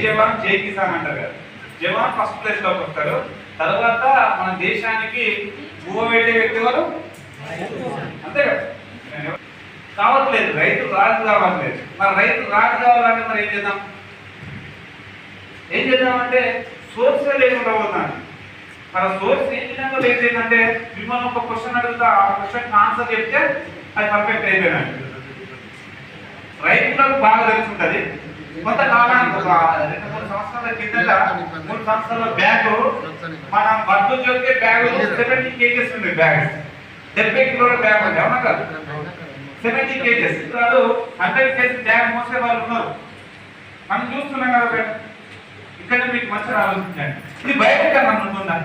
జవాన్ జై కిసాన్ అంటారు కదా, జవాన్ ఫస్ట్ ప్లేస్ లోకి వస్తారు. తర్వాత మన దేశానికి భూమ పెట్టే వ్యక్తి వారు అంతే కదా, కావట్లేదు. రైతు రాజు కావట్లేదు. మరి రైతు రాజు కావాలంటే మరి ఏం చేద్దామంటే సోర్స్ లేకుండా పోతాను. మన సోర్స్ ఏం విధంగా లేదంటే మిమ్మల్ని ఒక క్వశ్చన్ అడుగుతా, ఆ క్వశ్చన్ ఆన్సర్ చెప్తే అది పర్ఫెక్ట్ అయిపోయినాడు. రైతులకు బాగా తెలుసుంటది. కొంతకాలానికి ఒక 2-3 సంవత్సరాల కిందట 3 సంవత్సరాల బ్యాగ్ మనం వడ్డు చొక్కే బ్యాగ్ 70 kgs ఉంది. బ్యాగ్ 70 కిలోల బ్యాగ్ ఉంది, అవునా కాదు? 70 kgs. ఇప్పుడు 100 kg బ్యాగ్ మోసే వాళ్ళు ఉన్నారు, మనం చూస్తున్నాం కదా. ఇక్కడ మీకు మంచిగా ఆలోచించండి, ఇది బయట కన్నా ఉంటుందా?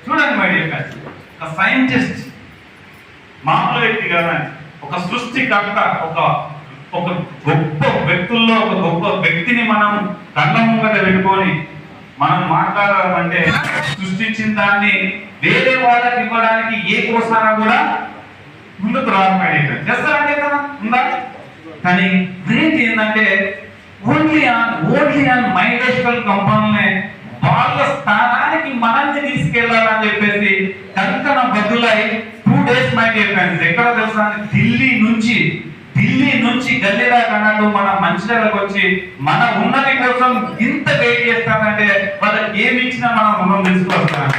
చూడండి మై డియర్ ఫ్రెండ్స్, ఒక సైంటిస్ట్ మామూలు వ్యక్తి కదా, ఒక సృష్టికర్త, ఒక గొప్ప వ్యక్తుల్లో ఒక గొప్ప వ్యక్తిని మనం కళ్ళ ముంగట పెట్టుకొని మనం మాట్లాడాలంటే సృష్టించిన దాన్ని వేరే వాళ్ళకి ఇవ్వడానికి ఏ కోసాన కూడా ముందుకు రావడం చేస్తారంటే కదా ఉందా. కానీ గ్రేట్ ఏంటంటే ఓన్లీ ఆన్ మైండస్ట్రియల్ కంపెనీనే వాళ్ళ స్థానానికి మనల్ని తీసుకెళ్లాలని చెప్పేసి కంకణ బద్దులై 2 days మై డియర్ ఫ్రెండ్స్. ఎక్కడ తెలుసా? ఢిల్లీ నుంచి గల్లీ దాకా అన్నట్టు మన మంచిర్యాలకు వచ్చి మన ఉన్నతి కోసం ఇంత వెయిట్ చేస్తానంటే వాళ్ళకి ఏమి ఇచ్చినా మనం రుణం తీసుకొస్తాం.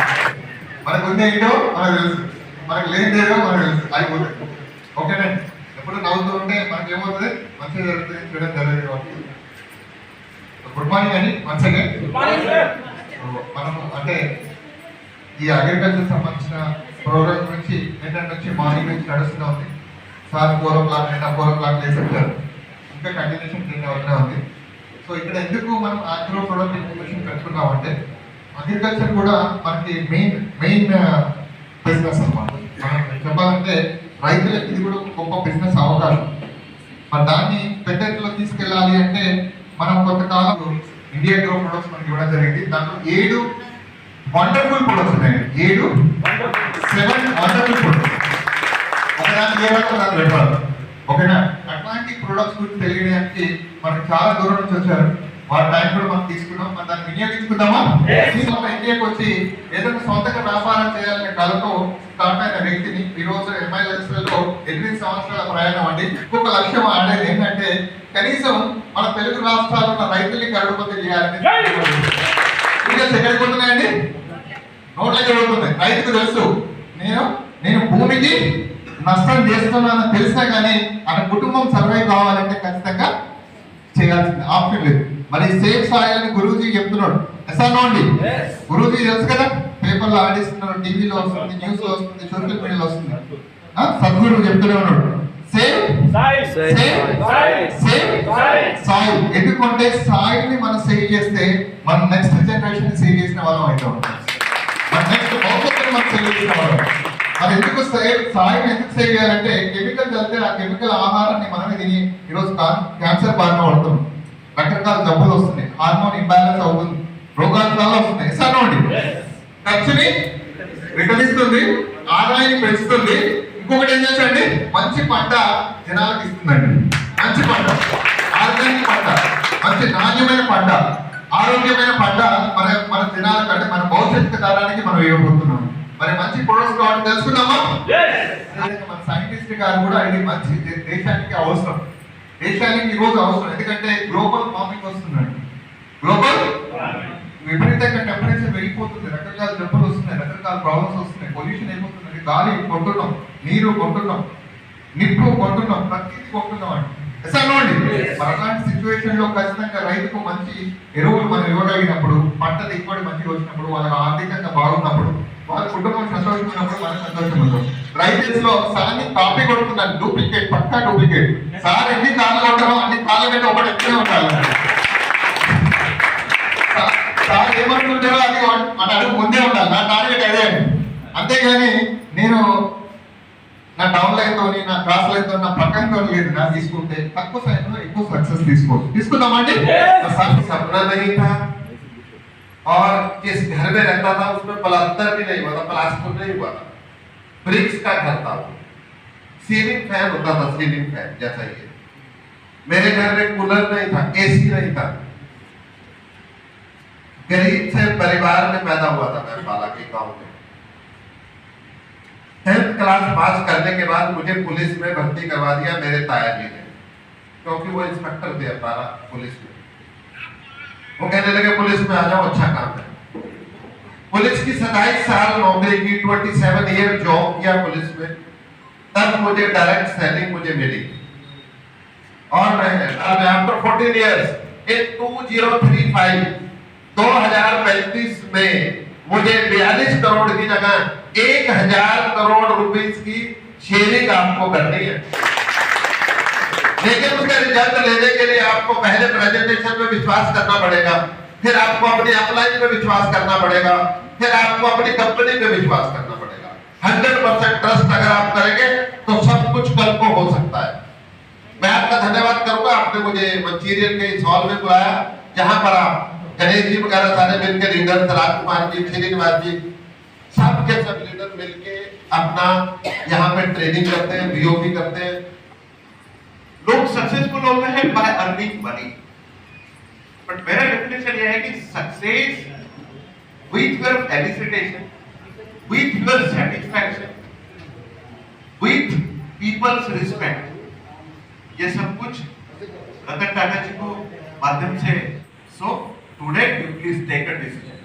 మనకు ఉందే ఏంటో మనకు తెలుసు, మనకు లేదేదో మనకు తెలుసు, అయిపోతుంది. ఓకేనండి, ఎప్పుడు నవ్వుతూ ఉంటే మనకి ఏమవుతుంది? మంచిగా జరుగుతుంది, చూడడం జరగదు. గుడ్ మార్నింగ్ అండి, మంచిగా మనము అంటే ఈ అగ్రికల్చర్ సంబంధించిన ప్రోగ్రామ్ గురించి ఏంటంటే మార్నింగ్ నుంచి నడుస్తూనే ఉంది. సార్ 4 o'clock 4 o'clock లేసి వచ్చారు, ఇంకా కంటిన్యూషన్ క్లీన్ అవుతూనే ఉంది. సో ఇక్కడ ఎందుకు మనం ఆగ్రో ప్రొడక్ట్ ఇన్ఫర్మేషన్ పెట్టుకున్నామంటే అగ్రికల్చర్ కూడా మనకి మెయిన్ బిజినెస్ అన్నమాట. మనం చెప్పాలంటే రైతులకు ఇది కూడా ఒక గొప్ప బిజినెస్ అవకాశం. మరి దాన్ని పెద్దలో తీసుకెళ్ళాలి అంటే మనం కొంతకాలం ఇండియా గ్రో ప్రొడక్ట్స్ మనకి ఇవ్వడం జరిగింది. దాంట్లో 7 వండర్ఫుల్ ప్రొడక్ట్స్ ఉన్నాయి. 7 వండర్ఫుల్ ప్రొడక్ట్స్, ఒకదాన్ని పెట్టాలి. ఓకేనా? అట్లాంటి ప్రొడక్ట్స్ గురించి తెలియడానికి మనకు చాలా దూరం నుంచి వచ్చారు, వాళ్ళ టైం కూడా మనం తీసుకున్నాం. మనం దాన్ని వినియోగించుకుందామా? ఇండియాకి వచ్చి ఏదైనా సొంతంగా వ్యాపారం చేయాలనే కళతో స్టార్ట్ అయిన వ్యక్తిని ఈరోజు MILSలో 8 సంవత్సరాల ప్రయాణం అండి. ఇంకొక లక్ష్యం ఆడేది ఏంటంటే కనీసం మన తెలుగు రాష్ట్రాల్లో ఉన్న రైతుల్ని కరుడుపతి చేయాలని. ఎక్కడికి పోతున్నాయండి? నోట్లకి జరుగుతున్నాయి. రైతుకు తెలుసు నేను భూమికి నష్టం చేస్తున్నానని తెలిసినా కానీ ఆయన కుటుంబం సర్వైవ్ కావాలంటే ఖచ్చితంగా చేయాల్సింది, ఆప్షన్ లేదు. మరి సేఫ్ సాయిల్ అని గురూజీ చెప్తున్నాడు. ఎస్ఆర్ అండి, గురూజీ తెలుసు కదా, పేపర్లో ఆడిస్తున్నారు, టీవీలో వస్తుంది, న్యూస్ లో వస్తుంది, సోషల్ మీడియాలో వస్తుంది. సద్గురు చెప్తూనే ఉన్నాడు, సేఫ్ సాయిల్. ఎందుకంటే సాయిల్ ని మనం సేవ్ చేస్తే మన నెక్స్ట్ జనరేషన్ సేవ్ చేసిన వాళ్ళం అయితే ఉంటాం, మన నెక్స్ట్ భవిష్యత్తుని మనం సేవ్ చేసిన వాళ్ళం. అది ఎందుకు సాయిల్ ఎందుకు సేవ్ చేయాలంటే కెమికల్ చల్లితే ఆ కెమికల్ ఆహారాన్ని మనమే తిని ఈరోజు క్యాన్సర్ బారిన పడుతున్నాం, రకరకాల జబ్బులు వస్తున్నాయి, హార్మోన్ ఇంబ్యాలెన్స్ అవుతుంది, రోగాలు చాలా వస్తున్నాయి. సరేనండి, ఖర్చుని వికమిస్తుంది, ఆదాయాన్ని పెంచుతుంది. ఇంకొకటి ఏం చేస్తాండి, మంచి పంట జనాలకు ఇస్తుందండి. మంచి పంట, ఆర్గానిక్ పంట, మంచి నాణ్యమైన పంట, ఆరోగ్యమైన పంట మన జనాలకు అంటే మన భవిష్యత్తు తరానికి మనం ఇవ్వబోతున్నాం. మరి మంచి ప్రొడక్ట్స్ కావాలని తెలుసుకుందామా? మన సైంటిస్ట్ గారు కూడా ఇది మంచి దేశానికి అవసరం, దేశానికి ఈరోజు అవసరం. ఎందుకంటే గ్లోబల్ వార్మింగ్ వస్తుందండి, గ్లోబల్ విపరీతంగా టెంపరేచర్ పెరిగిపోతుంది, రకరకాల జబ్బులు వస్తున్నాయి, రకరకాల ప్రాబ్లమ్స్ వస్తున్నాయి, పొల్యూషన్ అయిపోతుంది, గాలి కొంటున్నాం, నీరు కొంటున్నాం, నిప్పు కొంటున్నాం, ప్రతిదీ కొంటున్నాం అండి. అండి మరి అలాంటి సిచ్యువేషన్ లో ఖచ్చితంగా రైతుకు మంచి ఎరువులు మనం ఇవ్వగలిగినప్పుడు, పంట దిగుబడి మంచిగా వచ్చినప్పుడు, వాళ్ళకి ఆర్థికంగా బాగున్నప్పుడు, వాళ్ళ కుటుంబం సంతోషమైనప్పుడు మనం సంతోషం ఉంటాం. రైతుస్ లో సార్ని కాపీ కొడుతున్నాను, డూప్లికేట్, పక్కా డూప్లికేట్. సార్ ఎన్ని కాళ్ళు కొట్టామో అన్ని కాళ్ళ మీద ఒకటి ఎక్కడే ఉండాలి. సార్ ఏమనుకుంటారో అది మన అడుగు ముందే ఉండాలి, నా టార్గెట్ అదే. అంతేగాని నేను నా డౌన్ లైన్ తోని, నా క్రాస్ లైన్ తో, నా పక్కన తో లేదు నా తీసుకుంటే తక్కువ సమయంలో ఎక్కువ సక్సెస్ తీసుకుందామండి. सपना नहीं था और जिस घर में रहता था उसमें प्लास्टर भी नहीं हुआ था, प्लास्टर नहीं हुआ था, ब्रिक्स का घर था, सीलिंग फैन होता था, सीलिंग फैन जैसा ये। मेरे घर में कूलर नहीं था, एसी नहीं था, गरीब से परिवार में पैदा हुआ था मैं पाला के गांव में। 10th क्लास पास करने के बाद मुझे पुलिस में भर्ती करवा दिया मेरे ताया जी ने, क्योंकि वो इंस्पेक्टर थे पाला पुलिस में। वो कहने लगे पुलिस में आ जाओ, अच्छा काम है। पुलिस की 27 साल नौकरी की, 27 ईयर जॉब किया पुलिस में, तब मुझे डायरेक्ट सैलरी मुझे मिली। और मैं आफ्टर 14 इयर्स इन 2035 में मुझे 42 करोड़ की जगह 1000 करोड़ रुपीस की शेयरिंग आपको करनी है। लेकिन उसका रिजल्ट लेने के लिए आपको पहले प्रेजेंटेशन में विश्वास करना पड़ेगा, फिर आपको अपनी अपलाइन पे विश्वास करना पड़ेगा, फिर आपको अपनी कंपनी पे विश्वास करना पड़ेगा। 100% ट्रस्ट अगर आप करेंगे तो सब कुछ कल को हो सकता है। मैं आपका धन्यवाद करूंगा, आपने मुझे मंचीरियल के इस हॉल में बुलाया, जहां पर आप गणेश जी वगैरह सारे मिलकर लीडर, राजकुमार जी, श्रीनिवास जी, सब के सब लीडर मिलके अपना यहाँ पे ट्रेनिंग करते हैं, बीओपी करते हैं। लोग सक्सेसफुल होते हैं बाय अर्निंग मनी, बट मेरा डेफिनेशन यह है कि success with your felicitation, with your satisfaction, with people's respect, ये सब कुछ रतन टाटा जी को माध्यम से। So today you please take a decision,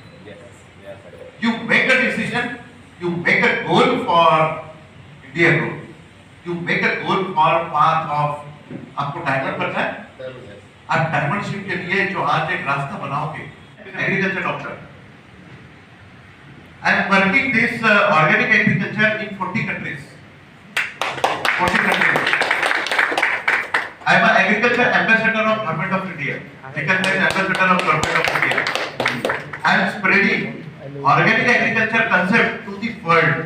you make a decision, you make a goal for India growth, you make a goal for path of, आपको diamond बनना है, आप डायमंडशिप के लिए जो आज एक रास्ता बनाओगे, agriculture doctor, I am working this organic agriculture in 40 countries. I am an agriculture ambassador of Government of India, recognized ambassador of Government of India. I am spreading organic agriculture concept to the world.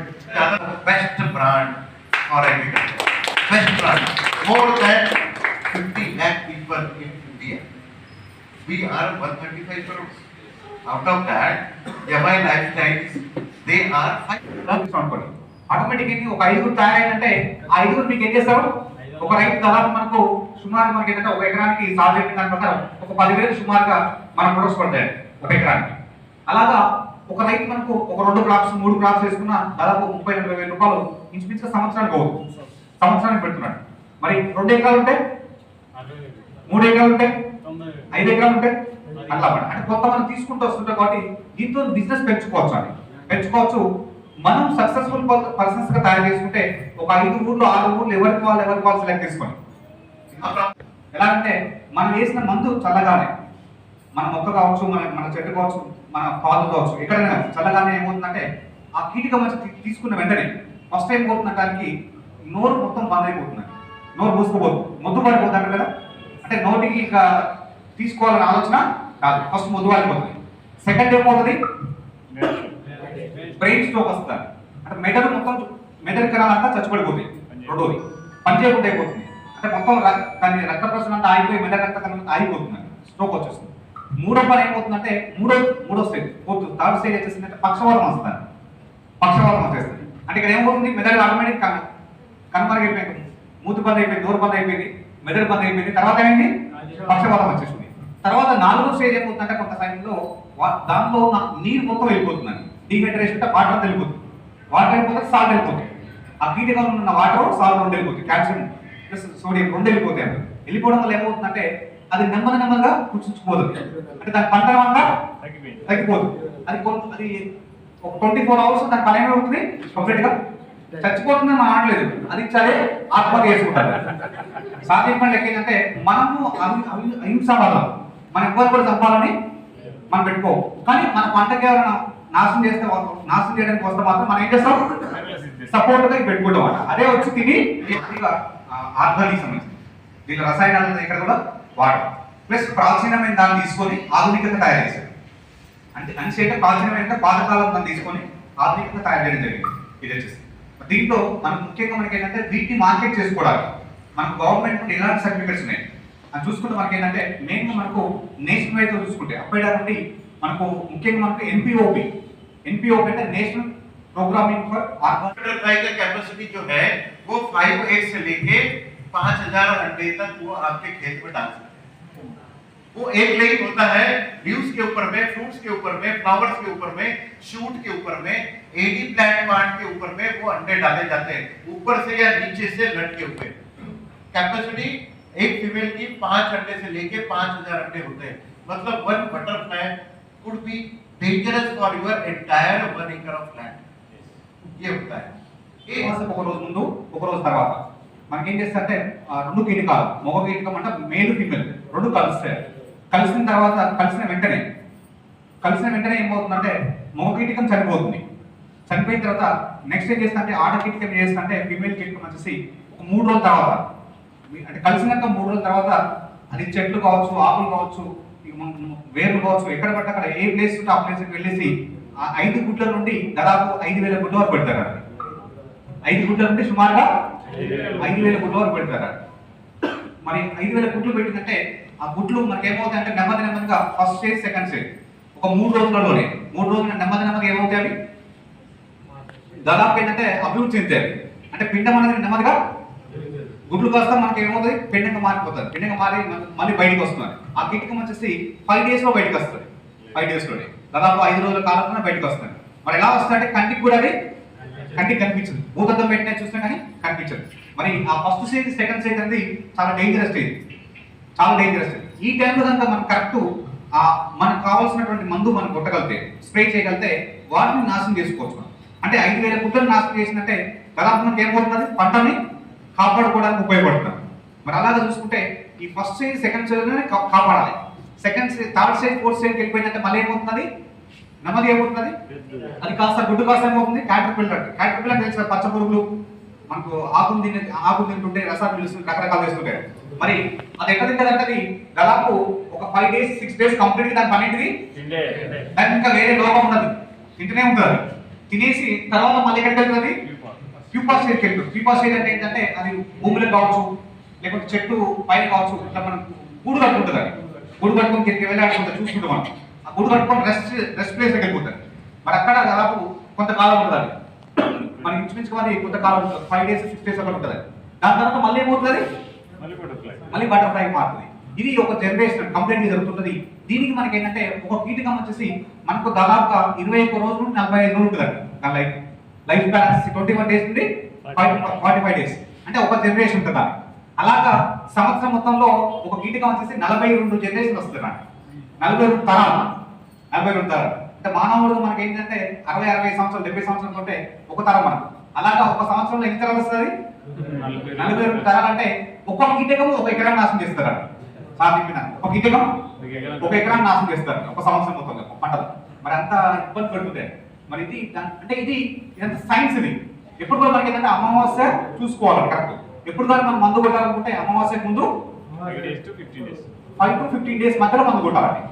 Best brand for agriculture, best brand. More than 50 lakh people in India. We are 135 crores. Out of that, MI Lifestyles, they are 5. ఆటోమేటిక్గా ఒక 5 తయారైందంటే ఆ 5 మీకు ఏం చేస్తారు? ఒక రైతు దాదాపు మనకు సుమారు మనకి ఏంటంటే ఒక ఎకరానికి సాగు చేసిన దాని ప్రకారం ఒక 10,000 సుమారుగా మన ప్రొడక్ట్స్ పడతాయి ఒక ఎకరానికి. అలాగా ఒక రైతు మనకు ఒక 2 క్రాప్స్ 3 క్రాప్స్ వేసుకున్న దాదాపు 30-40 వేల రూపాయలు ఇంచుమించుగా సంవత్సరానికి అవుతుంది. సంవత్సరానికి పెడుతున్నాడు. మరి 2 ఎకరాలు ఉంటే 3 ఎకరాలు ఉంటే 5 ఎకరాలు ఉంటే అట్లా అంటే కొంత మనం తీసుకుంటూ వస్తుంటాం కాబట్టి దీంతో బిజినెస్ పెంచుకోవచ్చు. మనం సక్సెస్ఫుల్ పర్సన్స్ గా తయారు చేసుకుంటే ఒక 5 ఊర్లు 6 ఊర్లు ఎవరికి వాళ్ళు సెలెక్ట్ చేసుకొని, ఎలా అంటే మనం వేసిన మందు చల్లగానే, మన మొక్క కావచ్చు, మన చెట్టు కావచ్చు, మన పాలు కావచ్చు, ఎక్కడైనా చల్లగానే ఏమవుతుందంటే ఆ కీటకం వచ్చి తీసుకున్న వెంటనే ఫస్ట్ టైం పోతున్న దానికి నోరు మొత్తం బంద్ అయిపోతుంది, నోరు మూసుకోబోతుంది, మొద్దు పడిపోతుంది కదా. అంటే నోటికి ఇంకా తీసుకోవాలని ఆలోచన కాదు, ఫస్ట్ మొద్దు పడిపోతుంది. సెకండ్ ఏమవుతుంది? బ్రెయిన్ స్ట్రోక్ వస్తుంది, అంటే మెదడు కణాలంతా చచ్చిపడిపోతాయి. రెండోది పని చేయకుండా అయిపోతుంది, అంటే మొత్తం దాని రక్త ప్రసరణ అంతా ఆగిపోయి మెదడు రక్త కణం ఆగిపోతుంది, స్ట్రోక్ వచ్చేస్తుంది. మూడో పని అయిపోతుందంటే మూడో స్టేజ్ పోతుంది. థర్డ్ స్టేజ్ వచ్చేసిందంటే పక్షవాతం వచ్చేస్తుంది. అంటే ఇక్కడ ఏమవుతుంది? మెదడు ఆటోమేటిక్ కనుమరుగైపోయింది, మూతి బంద్ అయిపోయింది, నోరు బంద్ అయిపోయింది, మెదడు బంద్ అయిపోయింది. తర్వాత ఏమైంది? పక్షవాతం వచ్చేసింది. తర్వాత 4వ స్టేజ్ ఏమవుతుందంటే కొంత సమయంలో దానిలో నీరు మొత్తం వెళ్ళిపోతుందండి. డీహైడ్రేషన్ అంటే వాటర్ వెళ్ళిపోతుంది, వాటర్ వెళ్ళిపోతే సాల్ట్ వెళ్ళిపోతుంది. ఆ కీటకంలో ఉన్న వాటర్ సాల్ట్ 2 వెళ్ళిపోతుంది, కాల్షియం ప్లస్ సోడియం 2 వెళ్ళిపోతాయి. వెళ్ళిపోవడం వల్ల ఏమవుతుందంటే అది నెమ్మదిగా కూర్చుకుపోతుంది, అంటే దాని పంట అంతా తగ్గిపోతుంది. అది ఒక 24 hours దాని పని ఏమవుతుంది? కంప్లీట్ గా చచ్చిపోతుందని మనం అనట్లేదు, అది సరే ఆత్మహత్య చేసుకుంటారు. సాధ్యం లెక్క ఏంటంటే మనము అహింసావాదం, మన ఎవ్వరు కూడా చంపాలని మనం పెట్టుకోవు, కానీ మన పంటకి ఎవరైనా నాశనం చేయడానికి వస్తే మాత్రం మనం ఏం చేస్తాం? సపోర్ట్ గా పెట్టుకుంటాం అన్నమాట. అదే వచ్చి తిని ఆర్గానిక్ సంబంధించి వీళ్ళ రసాయనాలను ఇక్కడ కూడా వాడడం, ప్లస్ ప్రాచీనమైన దాన్ని తీసుకొని ఆధునికంగా తయారు చేశారు. అంటే అంటే ప్రాచీనమైన పాతకాలం దాన్ని తీసుకొని ఆధునికంగా తయారు చేయడం జరిగింది. ఇది వచ్చేసి దీంట్లో మనకు ముఖ్యంగా మనకి ఏంటంటే వీటిని మార్కెట్ చేసుకోవడానికి మనకు గవర్నమెంట్ నుండి ఎలాంటి సర్టిఫికేట్స్ ఉన్నాయి అని చూసుకుంటే మనకి ఏంటంటే మెయిన్గా మనకు నేషనల్ వైజ్ చూసుకుంటే అప్పటి నుండి మనకు ముఖ్యంగా మనకు ఎన్పిఓపి అంటే నేషనల్ प्रोग्रामिंग पर कंप्यूटर ड्राई का कैपेसिटी जो है वो 5 eggs से लेके 5000 अंडे तक वो आपके खेत में डाल सकते हैं। वो एक लेयर होता है लीव्स के ऊपर में, फ्रूट्स के ऊपर में, फ्लावर्स के ऊपर में, शूट के ऊपर में, एडी प्लांट पार्ट के ऊपर में वो अंडे डाले जाते हैं, ऊपर से या नीचे से लटके हुए। कैपेसिटी एक फीमेल की 5 अंडे से लेके 5000 अंडे होते हैं। मतलब one butterfly could be dangerous for your entire 1 acre of land. ये होता है। ఒక రోజు ముందు ఒక రోజు తర్వాత మనకి ఏం చేస్తారంటే రెండు కీటకాలు, మగ కీటకం అంటే మేల్ ఫీమేల్ రెండు కలుస్తాయి. కలిసిన తర్వాత కలిసిన వెంటనే ఏమవుతుందంటే మగ కీటకం చనిపోతుంది. చనిపోయిన తర్వాత నెక్స్ట్ ఏం చేస్తుందంటే ఆడ కీటకం ఏం చేస్తుందంటే ఫీమేల్ కీటకం వచ్చేసి ఒక 3 రోజుల తర్వాత, అంటే కలిసినాక 3 రోజుల తర్వాత అది చెట్లు కావచ్చు, ఆకులు కావచ్చు, వేర్లు కావచ్చు, ఎక్కడ పడితే అక్కడ ఏ ప్లేస్ ఉంటే ఆ ప్లేస్కి వెళ్ళేసి ఆ 5 గుడ్ల నుండి దాదాపు 5000 గుడ్ల వరకు పెడతారు. 5 గుడ్ల నుండి సుమారుగా 5000 గుడ్ల వరకు పెడతారు. మరి 5000 గుడ్లు పెట్టిందంటే ఆ గుడ్లు మనకి ఏమవుతాయంటే నెమ్మదిగా ఫస్ట్ స్టేజ్, సెకండ్ స్టేజ్ ఒక 3 రోజులలోనే నెమ్మదిగా ఏమవుతాయి, దాదాపు ఏంటంటే అభివృద్ధి చెందుతాయి. అంటే పిండం అనేది నెమ్మదిగా గుడ్లు కాస్త మనకి ఏమవుతుంది, పిండంగా మారిపోతుంది. పిండంగా మారి మళ్ళీ బయటకు వస్తున్నారు. ఆ కీటకం వచ్చేసి 5 days లో బయటకు వస్తుంది. 5 days లోనే దాదాపు 5 రోజుల కాలంలో బయటకు వస్తుంది. మరి ఎలా వస్తుందంటే కంటికి కూడా అది కంటికి కనిపించదు, భూతత్వం పెట్టినా చూస్తే కానీ కనిపించదు. మరి ఆ ఫస్ట్ స్టేజ్, సెకండ్ స్టేజ్ అనేది చాలా డేంజరస్ స్టేజ్. ఈ టైంలో కనుక మనం కరెక్ట్ మనకు కావాల్సినటువంటి మందు మనం కొట్టగలితే, స్ప్రే చేయగలితే వాటిని నాశనం చేసుకోవచ్చు. అంటే 5000 గుడ్లను నాశనం చేసినట్టే దాదాపు మనకి ఏమవుతుంది, పంటని కాపాడుకోవడానికి ఉపయోగపడుతుంది. మరి అలాగే చూసుకుంటే ఈ ఫస్ట్ స్టేజ్, సెకండ్ స్టేజ్లోనే కాపాడాలి. Second stage, third stage, fourth స్టేజ్కి వెళ్ళిపోయిందంటే మళ్ళీ ఏమవుతుంది, నెమ్మది ఏమవుతుంది, అది కాస్త గుడ్డు కాస్త ఏమవుతుంది, క్యాటర్పిల్లర్ తెలిసిన పచ్చ పురుగులు మనకు ఆకులు తింటుంటే రసాలు పిలుస్తుంది, రకరకాలు వేస్తుంటాయి. మరి అది ఎక్కడ తింటదంటే అది దాదాపు ఒక 5 days 6 days కంప్లీట్ దాని పని ఏంటిది, దానికి ఇంకా వేరే లోపం ఉండదు, తింటూనే ఉంటుంది. తినేసి తర్వాత మళ్ళీ ఎక్కడికి వెళ్తుంది, ప్యూపా స్టేజ్కి వెళ్తుంది. ప్యూపా స్టేజ్ అంటే ఏంటంటే అది భూమిలో కావచ్చు, లేకపోతే చెట్టు పైన కావచ్చు, ఇట్లా మనం గూడు కట్టుకుంటుంది. అది గూడు కట్టుకొని తిరిగి వెళ్ళాడుకుంటుంది, చూసుకుంటాం మనం. ఆ గూడు కట్టుకొని రెస్ట్ ప్లేస్కి వెళ్ళిపోతుంది. మరి అక్కడ దాదాపు కొంతకాలం ఉంటుంది. మనకి ఇంచుమించుగా మరి కొంతకాలం ఉంటుంది, 5 days 6 days అక్కడ ఉంటుంది. దాని తర్వాత మళ్ళీ ఏమవుతుంది, మళ్ళీ బటర్ఫ్లై మారుతుంది. ఇది ఒక జనరేషన్ కంప్లీట్ జరుగుతుంటది. దీనికి మనకి ఏంటంటే ఒక కీటకం వచ్చేసి మనకు దాదాపుగా 21 రోజుల నుండి 45 రోజులు ఉంటుంది. దాని లైఫ్ బ్యాలెన్స్ 21 days నుండి 45 days, అంటే ఒక జనరేషన్ ఉంటుంది. అలాగా సంవత్సరం మొత్తంలో ఒక కీటకం వచ్చేసి 42 జనరేషన్ వస్తుంది. 42 తరాలు అంటే మానవుడు మనకి ఏంటంటే 60-60 సంవత్సరాలు 70 సంవత్సరాలు ఉంటే ఒక తరం మనకు. అలాగా ఒక సంవత్సరంలో ఎన్ని తరాలు వస్తుంది, 42 తరాలు. అంటే ఒక కీటకం 1 ఎకరాన్ని నాశనం చేస్తారు. ఒక కీటకం 1 ఎకరాన్ని నాశనం చేస్తారు ఒక సంవత్సరం మొత్తంలో పంటలు. మరి అంత ఇబ్బంది పడుతుంది. మరి ఇది అంటే ఇది ఎంత సైన్స్. ఇది ఎప్పుడు కూడా మనకి ఏంటంటే అమావాస్య చూసుకోవాలి కరెక్ట్. ఎప్పుడు కానీ మనం మందు కొట్టాలనుకుంటే అమావాస్యకు ముందు 5 to 15 days మధ్యలో మందు కొట్టాలండి.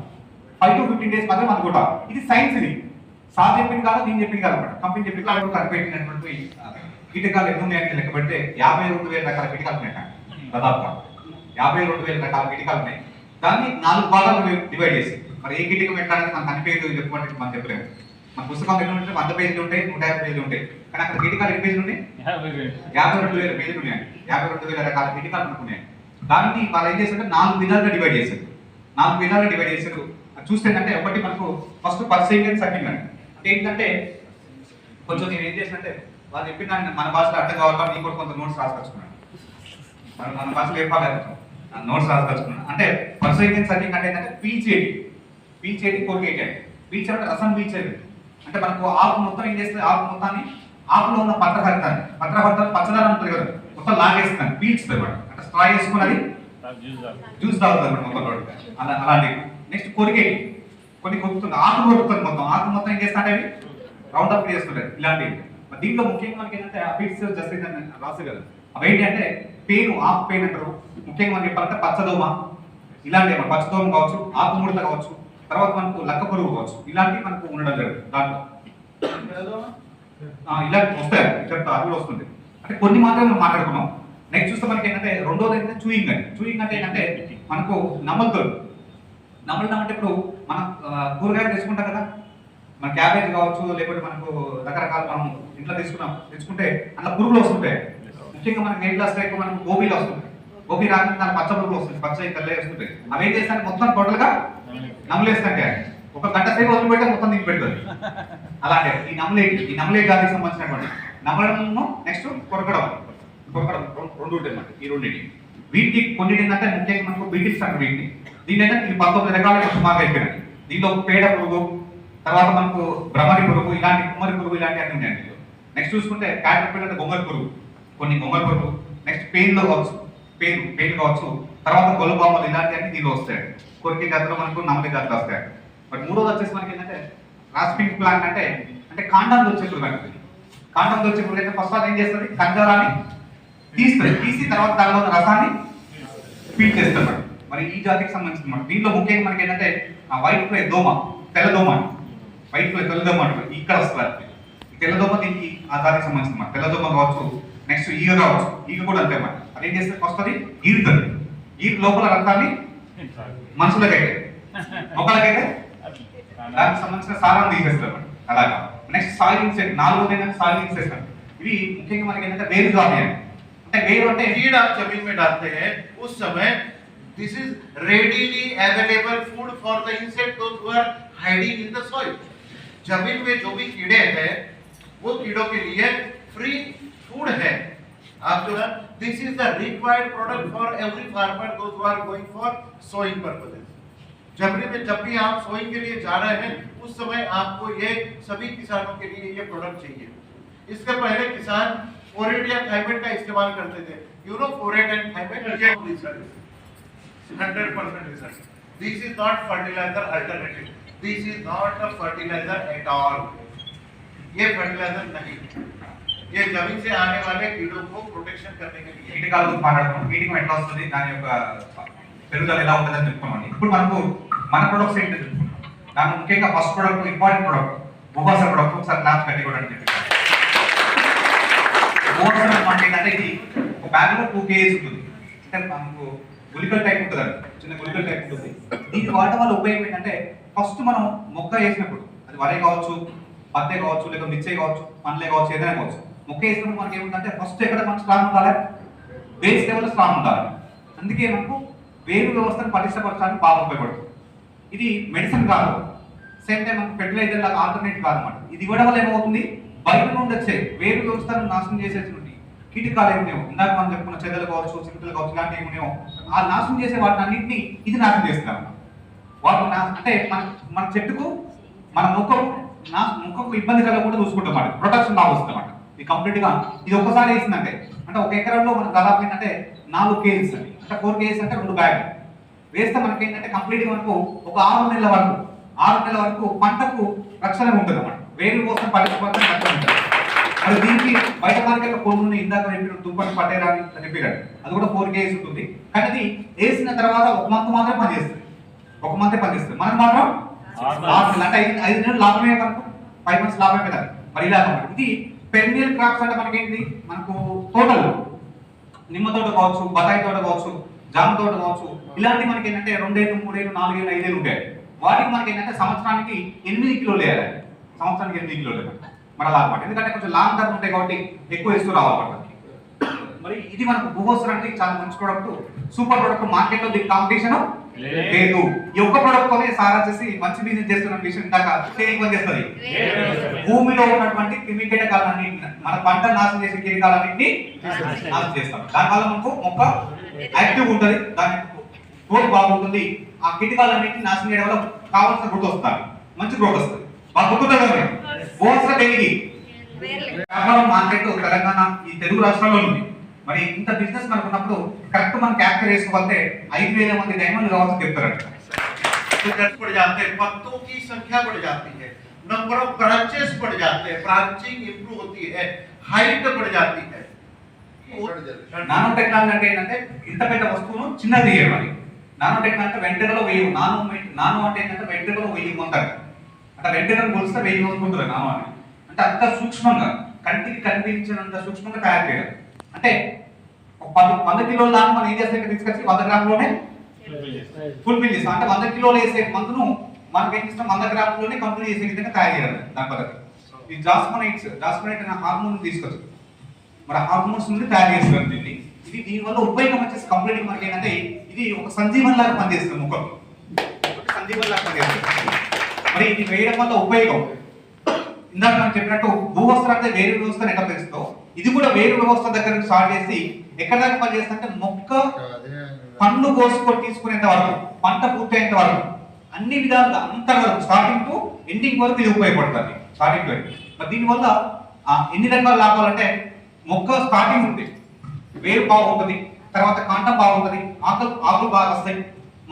5 to 15 days మధ్యలో మందు కొట్టాలి. ఇది సైన్స్. ఇది సార్ చెప్పింది కాదు, నేను చెప్పింది కాదు అన్నమాట. కంపెనీ చెప్పిన కాదు కనిపెట్టినటువంటి కీటకాలు ఎన్ని ఉన్నాయని లెక్క పెడితే 52,000 రకాల కీటకాలు ఉన్నాయి. దాదాపుగా 52,000 రకాల కీటకాలు ఉన్నాయి. దాన్ని 4 భాగాలు డివైడ్ చేసి మరి ఏ కీటకం ఎట్లా అనేది మనం కనిపించదు చెప్పుకుంటే మనం చెప్పలేము. మన పుస్తకం ఎన్ని ఉంటాయి, 100 పేజీలు ఉంటాయి, 150 పేజీలు ఉంటాయి. కానీ అక్కడ కీటకాలు ఎన్ని పేజీలు ఉన్నాయి, 52,000 పేజీలు ఉన్నాయి. 52,000 రకాల కీటకాలు అనుకున్నాయి. దాన్ని వాళ్ళు ఏం చేశారు, 4 విధాలుగా డివైడ్ చేశారు. 4 విధాలుగా డివైడ్ చేశారు. చూస్తే అంటే ఒకటి మనకు ఫస్ట్ పర్సెంటేజ్ సర్కిల్ అంటే ఏంటంటే కొంచెం నేను ఏం చేసినట్టే వాళ్ళు చెప్పిన మన భాషలో అర్థం కావాలి. నీకు కూడా కొంత నోట్స్ రాసుకొచ్చుకున్నాను. మన భాషలో చెప్పాలి నోట్స్ రాసుకొచ్చుకున్నాను. అంటే పర్సెంటేజ్ సర్కిల్ అంటే ఏంటంటే పీల్చేటి కొరికేటి. పీల్చే అంటే రసం పీల్చేది. అంటే మనకు ఆకు మొత్తం ఏం చేస్తుంది, ఆకు మొత్తాన్ని ఆకులో ఉన్న పత్రహరితాన్ని పచ్చదనం ఉంటుంది కదా, మొత్తం లాగేస్తుంది, పీల్చుతుంది అన్నమాట. అంటే స్ట్రా చేసుకున్నది జ్యూస్ తాగుతుంది అన్నమాట మొత్తం. అలాంటివి. నెక్స్ట్ కొరికేటి, కొన్ని కొరుకుతుంది, ఆకు కొరుకుతుంది మొత్తం. ఆకు మొత్తం ఏం చేస్తా అంటే అవి రౌండ్ అప్ చేస్తుంటాయి ఇలాంటివి. దీంట్లో ముఖ్యంగా మనకి ఏంటంటే అఫిడ్స్ జస్టిస్ అని రాసు కదా, అవి ఏంటి అంటే పెయిన్, ఆకు పెయిన్ అంటారు. ముఖ్యంగా మనం చెప్పాలంటే పచ్చదోమ, ఇలాంటివి మన పచ్చదోమ కావచ్చు, ఆకు ముడత కావచ్చు, తర్వాత మనకు లక్క పురుగు కావచ్చు, ఇలాంటివి మనకు ఉండడం జరుగుతుంది. దాంట్లో ఇలాంటి వస్తాయి, చెప్తా అది కూడా వస్తుంది. అంటే కొన్ని మాత్రమే మనం మాట్లాడుకున్నాం. నెక్స్ట్ చూస్తే మనకి ఏంటంటే రెండోది ఏంటంటే చూయింగ్ అని. చూయింగ్ అంటే ఏంటంటే మనకు నమ్మలతో అంటే ఇప్పుడు మనం కూరగాయలు తెచ్చుకుంటాం కదా, మన క్యాబేజ్ కావచ్చు, లేకపోతే మనకు రకరకాల మనం ఇంట్లో తెచ్చుకుంటే అట్లా పురుగులు వస్తుంటాయి. ముఖ్యంగా మనకి నేట్లో వస్తాయి, మనకు గోబీలు వస్తుంటాయి. గోపి రాకుండా దాని పచ్చ పురుగులు వస్తుంది, పచ్చ తెల్ల వస్తుంటాయి. అవి ఏం చేస్తాను మొత్తం టోటల్ గా నమలేస్తాంటే ఒక గంట సేపు వదిలిపెడితే మొత్తం దిగి పెడుతుంది. అలాగే ఈ నమలే జాతికి సంబంధించినటువంటి నమలము నెక్స్ట్ కొరకడం రెండు ఉంటాయి అన్నమాట. ఈ రెండింటి వీటికి కొన్నిటి ఏంటంటే ముఖ్యంగా మనకు బీటిల్స్ అంటారు వీటిని. దీని అయితే ఈ 19 రకాల కొంచెం బాగా అయిపోయినాయి. దీంట్లో పేడ పురుగు, తర్వాత మనకు భ్రమరి పురుగు, ఇలాంటి కుమ్మరి పురుగు ఇలాంటి అన్ని ఉన్నాయి. నెక్స్ట్ చూసుకుంటే క్యాటర్పిల్లర్ అంటే గొంగళి పురుగు, కొన్ని గొంగళి పురుగు, నెక్స్ట్ పెయిన్లో కావచ్చు, పెయిన్ కావచ్చు, తర్వాత గొల్లబామలు ఇలాంటివన్నీ దీనిలో వస్తాయి. కొరికి జాతిలో మనకు నమ్మలి జాతిలో వస్తాయి. బట్ మూడోది వచ్చేసి మనకి ఏంటంటే రాస్పింగ్ ప్లాంట్ అంటే కాండం వచ్చే పురుగు అంటుంది. కాండం వచ్చే పురుగు అయితే ఫస్ట్ ఏం చేస్తుంది, కంజరాన్ని తీసి తర్వాత దానిలో ఉన్న రసాన్ని పీల్ చేస్తాడు. మరి ఈ జాతికి సంబంధించిన దీంట్లో ముఖ్యంగా మనకి ఏంటంటే ఆ వైట్ ఫ్లై దోమ, తెల్లదోమ, వైట్ ఫ్లై తెల్లదోమ అంటారు, ఇక్కడ వస్తుంది. ఈ తెల్లదోమ దీనికి ఆ జాతికి సంబంధించిన తెల్లదోమ కావచ్చు, నెక్స్ట్ ఈగ కావచ్చు, ఈగ కూడా అంతే అన్నమాట. అదేం చేస్తే ఫస్ట్ అది ఈరుతుంది, ఈరు లోపల రక్తాన్ని మనుషులకైతే మొక్కలకైతే దానికి సంబంధించిన సారాన్ని తీసేస్తారు అలాగా. నెక్స్ట్ సాయిల్ ఇన్సెక్ట్, నాలుగోది ఏంటంటే సాయిల్ ఇన్సెక్ట్. ఇవి ముఖ్యంగా మనకి ఏంటంటే వేరు జాతి అంటే వేరు అంటే सीड आप जमीन में डालते हैं उस समय this is readily available food for the insect those who are hiding in the soil. जमीन में जो भी कीड़े हैं वो कीड़ों के लिए फ्री फूड है। आप जो है this is the required product for every farmer those who are going for sowing purposes. जमीन में जब भी आप सोइंग के लिए जा रहे हैं उस समय आपको ये सभी किसानों के लिए ये प्रोडक्ट चाहिए। इसके पहले किसान फोरेट या थाइमेट का इस्तेमाल करते थे। You know phorate and thimet ये research 100% research. This is not fertilizer alternative, this is not a fertilizer at all. ये फर्टिलाइजर नहीं, ये जमीन से आने वाले कीड़ों को प्रोटेक्शन करने के लिए। కీటకాల గురించి మాట్లాడుకున్నాం. కీటకం ఎట్లా వస్తుంది, దాని యొక్క పెరుగుదల ఎలా ఉంటుందని చెప్పుకున్నాం. ఇప్పుడు మనకు మన ప్రొడక్ట్స్ ఏంటో చెప్పుకున్నాం. దాని ముఖ్యంగా ఫస్ట్ ప్రొడక్ట్ ఇంపార్టెంట్ ప్రొడక్ట్ భూభాస ప్రొడక్ట్ ఒకసారి క్లాస్ కట్టి కూడా చెప్పి అంటే ఇది ఒక బ్యాగ్ లో 2 kg ఉంటుంది. అంటే మనకు గుళికల టైప్ ఉంటుంది, చిన్న గుళికల టైప్ ఉంటుంది. దీన్ని వాడటం వల్ల ఉపయోగం ఏంటంటే ఫస్ట్ మనం మొక్క వేసినప్పుడు అది వరే కావచ్చు, పత్తే కావచ్చు, లేదా మిర్చే కావచ్చు, పండ్లే కావచ్చు, ఏదైనా కావచ్చు, మొక్క వేసినప్పుడు మనకి ఏముందంటే ఫస్ట్ ఎక్కడ మనకు స్ట్రాంగ్ ఉండాలి, బేస్ లెవెల్ స్ట్రాంగ్ ఉండాలి. అందుకే మనకు వేరు వ్యవస్థను పటిష్టపరచడానికి బాగా ఉపయోగపడుతుంది. ఇది మెడిసిన్ కాదు, సేమ్ టైం మనకు ఫెర్టిలైజర్ లాగా ఆల్టర్నేట్ కాదన్నమాట. ఇది ఇవ్వడం వల్ల ఏమవుతుంది, బయట నుండి వచ్చే వేరు వ్యవస్థను నాశనం చేసేటువంటి కీటకాలు ఏమున్నాయో, ఇందాక మనం చెప్పుకున్న చెదలు కావచ్చు, చిరుతలు కావచ్చు, ఇలాంటివి ఏమున్నాయో ఆ నాశనం చేసే వాటిని అన్నింటినీ ఇది నాశనం చేస్తారు. వాటి అంటే మన చెట్టుకు మన మొక్కకు ఇబ్బంది కలగకుండా చూసుకుంటాం అన్నమాట. ప్రొటెక్షన్ బాగా వస్తుంది అన్నమాట. ఇది కంప్లీట్ గా ఇది ఒక్కసారి వేసిందంటే అంటే ఒక ఎకరంలో మనకు దాదాపు ఏంటంటే 4 kg అండి, అంటే 4 kg అంటే 2 బ్యాగ్ వేస్తే మనకి ఏంటంటే కంప్లీట్ గా మనకు ఒక 6 నెలల వరకు పంటకు రక్షణ ఉంటుంది అన్నమాట. వేరు కోసం పరిస్థితి రక్షణ ఉంటుంది. మరి దీనికి బయట మార్కెట్లో కొన్ని ఇందాక దుప్పటి పట్టేరా అని చెప్పారు, అది కూడా 4 kg ఉంటుంది. కానీ అది వేసిన తర్వాత 1 మంత్ మాత్రం పనిచేస్తుంది, 1 మంత్ పనిచేస్తుంది. మనకు మాత్రం 6 నెలలు అంటే 5 నెలలు లాభమే మనకు, 5 months లాభమే కదా. మరి ఇలా ఇది పెరినియల్ క్రాప్స్ అంటే మనకి ఏంటి, మనకు తోటలు నిమ్మ తోట కావచ్చు, బత్తాయి తోట కావచ్చు, జామ తోట కావచ్చు, ఇలాంటి మనకి ఏంటంటే 2 ఏళ్ళు 3 ఏళ్ళు 4 ఏళ్ళు 5 ఏళ్ళు ఉంటాయి. వాటికి మనకి ఏంటంటే సంవత్సరానికి 8 కిలోలు వేయాలి, సంవత్సరానికి 8 కిలోలు మన లాభం. ఎందుకంటే కొంచెం లాంగ్ టర్మ్ ఉంటాయి కాబట్టి ఎక్కువ ఇస్తూ రావాలి. మరి ఇది మనకు భూగోసరానికి చాలా మంచి ప్రోడక్ట్, సూపర్ ప్రోడక్ట్. మార్కెట్ లో దీనికి కాంపిటీషన్ లేదు. ఈ ఒక్క ప్రోడక్ట్ తోనే సారా చేసి మంచి బిజినెస్ చేస్తున్న విషయం ఇందాక సేవింగ్ చేస్తుంది. భూమిలో ఉన్నటువంటి క్రిమి కీటకాలన్నీ మన పంట నాశనం చేసే కీటకాలన్నింటినీ నాశనం చేస్తాం. దానివల్ల మనకు మొక్క యాక్టివ్ ఉంటుంది, దాని గ్రోత్ బాగుంటుంది. ఆ కీటకాలన్నింటినీ నాశనం చేయడం వల్ల కావాల్సిన గ్రోత్ వస్తుంది, మంచి గ్రోత్ వస్తుంది. బాగా గుర్తుంటుంది. భూగోసర దేనికి వ్యాపారం మార్కెట్ తెలంగాణ ఈ తెలుగు రాష్ట్రాల్లో ఉంది. మరి ఇంత బిజినెస్ మనకు ఉన్నప్పుడు కరెక్ట్ మనం క్యాప్చర్ చేసుకోవాలంటే 5,000 మంది డైమండ్లు కావాల్సి చెప్తారంట. बढ़ जाते हैं, पत्तों की संख्या बढ़ जाती है, नंबर ऑफ ब्रांचेस बढ़ जाते हैं, ब्रांचिंग इंप्रूव होती है, हाइट बढ़ जाती है। నానో టెక్నాలజీ అంటే ఏంటంటే ఇంత పెద్ద వస్తువును చిన్నది చేయమని. నానో టెక్నాలజీ అంటే వెంట్రుకలో 1000, నానో అంటే ఏంటంటే వెంట్రుకలో 1000 ఉంటారు. అంటే వెంట్రుకను పోలిస్తే 1000 ఉంటుంది నానో అని. అంటే అంత సూక్ష్మంగా కంటికి కనిపించినంత సూక్ష్మంగా తయారు చేయడం. అంటే 100 కిలోల దాన్ని మనం ఏం చేస్తే తీసుకొచ్చి 100 గ్రాములోనే ఫుల్ఫిల్ చేస్తాం. అంటే 100 కిలోలు వేసే మందును మనకి ఏం చేస్తాం 100 గ్రాములోనే కంప్లీట్ చేసే విధంగా తయారు చేయాలి. దాని పద్ధతి ఈ జాస్మనైట్ అనే హార్మోన్ తీసుకొచ్చు. మరి హార్మోన్స్ నుండి తయారు చేస్తారు దీన్ని. ఇది దీనివల్ల ఉపయోగం వచ్చేసి కంప్లీట్ మనకి ఏంటంటే ఇది ఒక సంజీవన్ లాగా పనిచేస్తుంది మొక్కలు, ఒక సంజీవన్ లాగా పనిచేస్తుంది. మరి ఇది వేయడం వల్ల ఉపయోగం ఇందాక మనం చెప్పినట్టు భూవస్త్రం అంటే వేరు వ్యవస్థ ఎట్లా పెంచుతో ఇది కూడా వేరు వ్యవస్థ దగ్గర నుంచి స్టార్ట్ చేసి ఎక్కడ దాకా పనిచేస్తుంది అంటే మొక్క పండ్లు కోసుకొని తీసుకునేంత వరకు, పంట పూర్తయ్యేంత వరకు అన్ని విధాలుగా అంత వరకు స్టార్టింగ్ టు ఎండింగ్ వరకు ఇది ఉపయోగపడుతుంది. Starting to ending. మరి దీనివల్ల ఎన్ని రకాల లాభాలు అంటే మొక్క స్టార్టింగ్ ఉంది, వేరు బాగుంటుంది, తర్వాత కాండం బాగుంటుంది, ఆకులు బాగా వస్తాయి,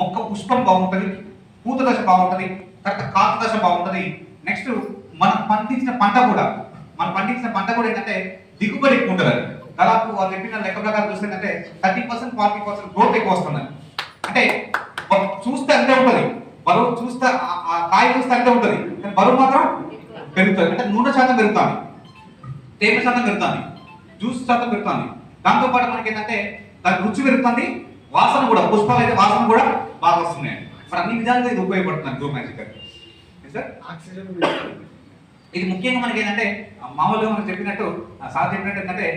మొక్క పుష్పం బాగుంటుంది, పూత దశ బాగుంటుంది, తర్వాత కాత దశ బాగుంటుంది. నెక్స్ట్ మనం పండించిన పంట కూడా ఏంటంటే దిగుబడి ఎక్కువ ఉంటుంది. దాదాపు వాళ్ళు చెప్పిన లెక్క ప్రకారం చూస్తే అంటే 30% 40% గ్రోత్ ఎక్కువ వస్తుంది. అంటే చూస్తే అంతే ఉంటుంది, బరువు చూస్తే ఆ కాయ చూస్తే అంతే ఉంటుంది, కానీ బరువు మాత్రం పెరుగుతుంది. అంటే నూనె శాతం పెరుగుతుంది, తేమ శాతం పెరుగుతుంది, జ్యూస్ శాతం పెరుగుతుంది. దాంతో పాటు మనకి ఏంటంటే దాని రుచి పెరుగుతుంది, వాసన కూడా, పుష్పాలు అయితే వాసన కూడా బాగా వస్తున్నాయి. మరి అన్ని విధాలుగా ఇది ఉపయోగపడుతుంది గ్రో మ్యాజిక్ సార్. ఇది ముఖ్యంగా మనకి ఏంటంటే మామూలుగా మనం చెప్పినట్టు సార్ చెప్పినట్టు ఏంటంటే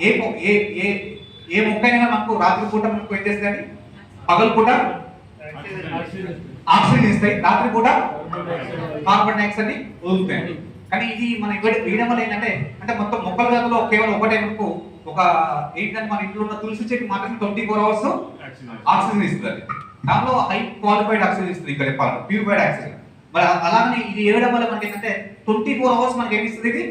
ఏ మొక్క అయినా మనకు రాత్రి పూట మనకు ఏం చేస్తుంది, పగలు పూట ఆక్సిజన్ ఇస్తాయి, రాత్రి పూట కార్బన్ డైఆక్సైడ్ ని వదులుతాయి. కానీ ఇది మన వేయడం వల్ల ఏంటంటే అంటే మొత్తం మొక్కల జాతిలో కేవలం ఒకటే మనకు ఒక ఏంటంటే మన ఇంట్లో ఉన్న తులసి చెట్టు మాత్రమే 24 hours ఆక్సిజన్ ఇస్తుంది. దానిలో హై క్వాలిఫైడ్ ఆక్సిజన్ ఇస్తుంది, ఇక్కడ చెప్పాలి ప్యూరిఫైడ్ ఆక్సిజన్. మరి అలానే ఇది వేయడం వల్ల మనకి ఏంటంటే 24 hours మనకి ఏమి ఇస్తుంది, ఇది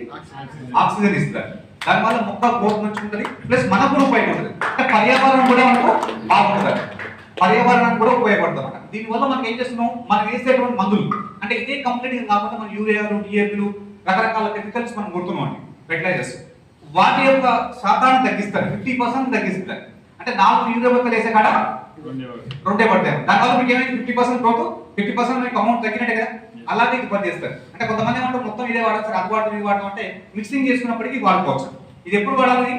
ఆక్సిజన్ ఇస్తుంది. దానివల్ల మొక్క గ్రోత్ మంచిగా ఉంటుంది, ప్లస్ మనకు కూడా ఉపయోగపడుతుంది. అంటే పర్యావరణం కూడా మనకు బాగుంటుంది, పర్యావరణానికి కూడా ఉపయోగపడుతుంది అన్నమాట. దీనివల్ల మనం ఏం చేస్తున్నాం, మనం వేసేటువంటి మందులు అంటే ఇదే కంప్లీట్ కాకుండా మన యూరియాలు, డిఏపీలు, రకరకాల కెమికల్స్ మనం కొడుతున్నాం అండి, ఫెర్టిలైజర్స్. వాటి యొక్క శాతాన్ని తగ్గిస్తారు, 50% తగ్గిస్తారు. అంటే 4 యూరియా బొక్కలు వేసే కాడ 2 పడతాయి. దానివల్ల మీకు ఏమైంది 50% గ్రోత్, 50% మీకు అమౌంట్ తగ్గినట్టే కదా. అలాగే ఇది పని చేస్తారు. అంటే కొంతమంది ఏమంటారు మొత్తం ఇదే వాడచ్చు, అది వాడటం ఇది వాడటం అంటే మిక్సింగ్ చేసుకున్నప్పటికీ వాడుకోవచ్చు. ఇది ఎప్పుడు వాడాలి,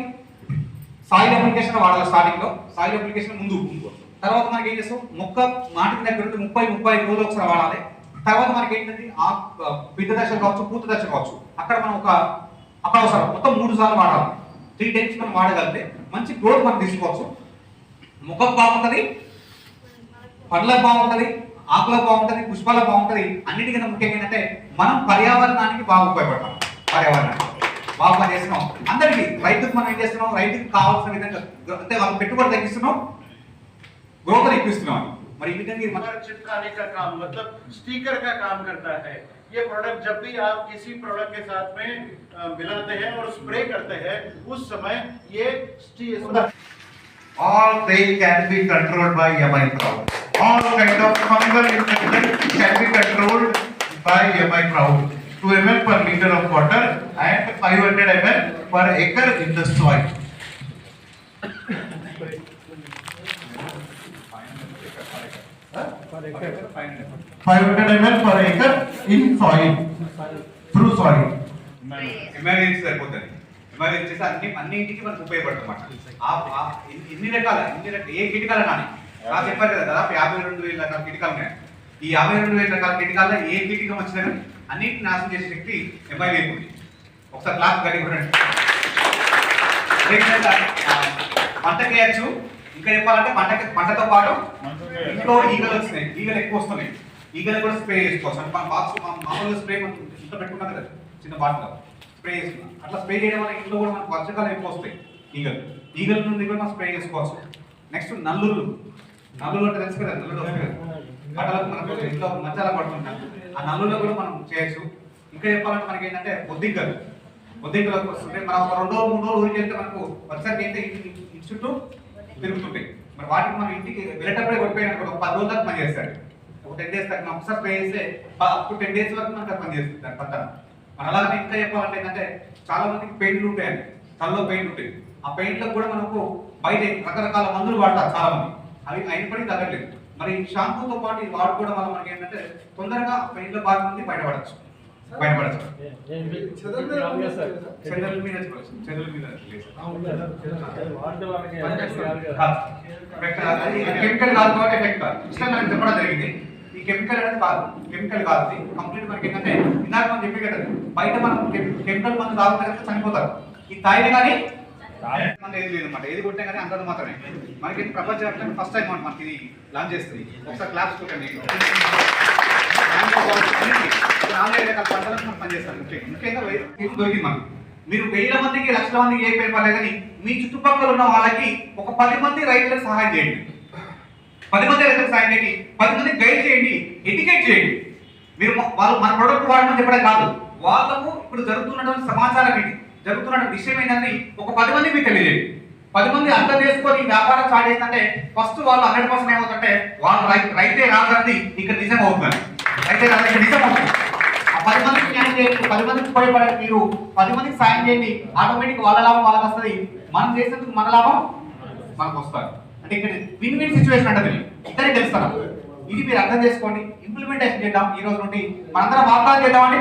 సాయిల్ అప్లికేషన్ వాడాలి. స్టార్టింగ్ లో సాయిల్ అప్లికేషన్ ముందు, తర్వాత మనకి ఏం చేస్తాం మొక్క నాటిన దగ్గర నుండి 30-35 రోజులు ఒకసారి వాడాలి. తర్వాత మనకి ఏంటంటే ఆ బిడ్డ దశ కావచ్చు, పూత దశ కావచ్చు, అక్కడ మనం అక్కడ అవసరం మొత్తం 3 సార్లు వాడాలి. 3 times మనం వాడగలిగితే మంచి గ్రోత్ మనం తీసుకోవచ్చు. మొక్కకు బాగుంటుంది, పండ్లకు బాగుంటుంది, ఆకులకు బాగుంటుంది, పుష్పాలకు బాగుంటుంది. అన్నిటికన్నా ముఖ్యంగా ఏంటంటే మనం పర్యావరణానికి బాగా ఉపయోగపడతాం. పర్యావరణానికి బాగా పని చేస్తున్నాం. అందరికీ రైతుకు మనం ఏం చేస్తున్నాం, రైతుకి కావాల్సిన విధంగా అంటే వాళ్ళ పెట్టుబడి తగ్గిస్తున్నాం, గ్రోత్ ఇప్పిస్తున్నాం. మరి ఈ విధంగా चिपकाने का काम मतलब स्टिकर का काम करता है। ये प्रोडक्ट जब भी आप किसी प्रोडक्ट के साथ में मिलाते हैं और स्प्रे करते हैं, उस समय ये all they can be controlled by MI Proud. All kind of fungal infection can be controlled by MI Proud. 2 ml per liter of water and 500 ml per acre in the soil. 500 ml per acre in soil, through soil. Emergency సరిపోతుంది. Emergency చేసి అన్నింటికి మనకు ఉపయోగపడుతుంది. ఎన్ని రకాల ఏ కీటకాలు కానీ నాకు చెప్పారు కదా, దాదాపు 52,000 రకాల కీటకాలు ఉన్నాయి. ఈ 52,000 రకాల కీటకాల్లో ఏ కీటకం వచ్చినా కానీ అన్నింటిని నాశనం చేసే శక్తి ఎంఐవి ఉంది. ఒకసారి క్లాస్ గట్టి కొనండి. పంటకి వేయచ్చు. ఇంకా చెప్పాలంటే పంటతో పాటు ఇంట్లో ఈగలు వచ్చినాయి, ఈగలు ఎక్కువ వస్తున్నాయి, ఈగలు కూడా స్ప్రే చేసుకోవచ్చు. అంటే మన బాక్స్ మామూలుగా స్ప్రే మనం ఇంట్లో పెట్టుకున్నాం కదా, చిన్న బాటిల్ స్ప్రే చేసుకున్నాం. అట్లా స్ప్రే చేయడం వల్ల ఇంట్లో కూడా మనకు వర్షకాలం ఎక్కువ వస్తాయి ఈగల నుండి కూడా మనం స్ప్రే చేసుకోవచ్చు. నెక్స్ట్ నల్లులు అంటే తెలుసు కదా, నల్లులు వస్తాయి కదా, అట్లా మనకు ఇంట్లో మధ్యాహ్నం పడుతుంటాం. ఆ నల్లులో కూడా మనం చేయొచ్చు. ఇంకా చెప్పాలంటే మనకి ఏంటంటే బొద్దింకలకు వస్తుంటే మనం ఒక 2 రోజులు 3 రోజులు ఊరికి వెళ్తే మనకు ఒకసారి ఏంటంటే ఇంటి చుట్టూ తిరుగుతుంటాయి. మరి వాటికి మనం ఇంటికి వెళ్ళేటప్పుడే కొట్టిపోయినా ఒక 10 రోజుల దాకా పని చేస్తాడు. ఒక 10 days దాకా మనం ఒకసారి స్ప్రే చేస్తే అప్పుడు 10 days వరకు మనకు పని చేస్తుంది దాని పక్కన. మన అలాగే ఇంకా చెప్పాలంటే ఏంటంటే చాలా మందికి పెయింట్లు ఉంటాయండి, కళ్ళలో పెయింట్ ఉంటాయి. ఆ పెయింట్లకు కూడా మనకు బయట రకరకాల మందులు వాడతారు చాలా మంది, అవి అయినప్పటికీ తగ్గట్లేదు. మరి షాంపూతో పాటు ఇది వాడుకోవడం వల్ల మనకి ఏంటంటే తొందరగా పెయింట్ల బాధ నుండి బయటపడచ్చు. చెదల మీద కెమికల్ కాదు కాబట్టి ఎఫెక్ట్ కాదు. ఇష్టం మనకి చెప్పడం జరిగింది. ఈ కెమికల్ అనేది కాదు, కెమికల్ కాదు, కంప్లీట్ మనకి ఏంటంటే ఇందాక మనం చెప్పే కదా, బయట మనం కెమికల్ మందు తాగుతారు చనిపోతారు. ఈ తాగిన కానీ అంటే ఏది లేదన్నమాట, ఏది కొట్టే కానీ అంతది మాత్రమే. మనకి ప్రపంచవ్యాప్తంగా ఫస్ట్ టైం అనమాట మనకి ఇది లాంచ్ చేస్తుంది. ఒకసారి క్లాప్స్ కొట్టండి. 4 రకాల పంటలకు మనం పనిచేస్తాం. ముఖ్యంగా దొరికింది మనకు. మీరు 1000 మందికి 1,00,000 మందికి ఏ పేరు పర్లేదు కానీ మీ చుట్టుపక్కల ఉన్న వాళ్ళకి ఒక 10 మంది రైతులకు సహాయం చేయండి. 10 మంది రైతులకు సహాయం చేయండి, 10 మందికి గైడ్ చేయండి, ఎడ్యుకేట్ చేయండి. మీరు వాళ్ళు మన ప్రొడక్ట్ వాడమని చెప్పడం కాదు, వాళ్ళకు ఇప్పుడు జరుగుతున్నటువంటి సమాచారం ఏంటి, జరుగుతున్న విషయం ఏంటని ఒక 10 మందికి మీకు తెలియజేయండి. 10 మంది అర్థం చేసుకొని వ్యాపారం స్టార్ట్ చేస్తుంటే ఫస్ట్ వాళ్ళు 100% ఏమవుతుంటే వాళ్ళు రైతే రాదని ఇక్కడ నిజం అవుతుంది. రైతే రాదని ఇక్కడ నిజం అవుతుంది. ఆ 10 మందికి న్యాయం చేయండి, 10 మందికి ఉపయోగపడే మీరు 10 మందికి సాయం చేయండి, ఆటోమేటిక్ వాళ్ళ లాభం వాళ్ళకి వస్తుంది, మనం చేసినందుకు మన లాభం మనకు వస్తుంది. అంటే ఇక్కడ విన్ విన్ సిచ్యువేషన్ అంటే ఇద్దరికి తెలుస్తారా, ఇది మీరు అర్థం చేసుకోండి, ఇంప్లిమెంటేషన్ చేద్దాం. ఈ రోజు నుండి మనందరం వాగ్దానం చేద్దామండి.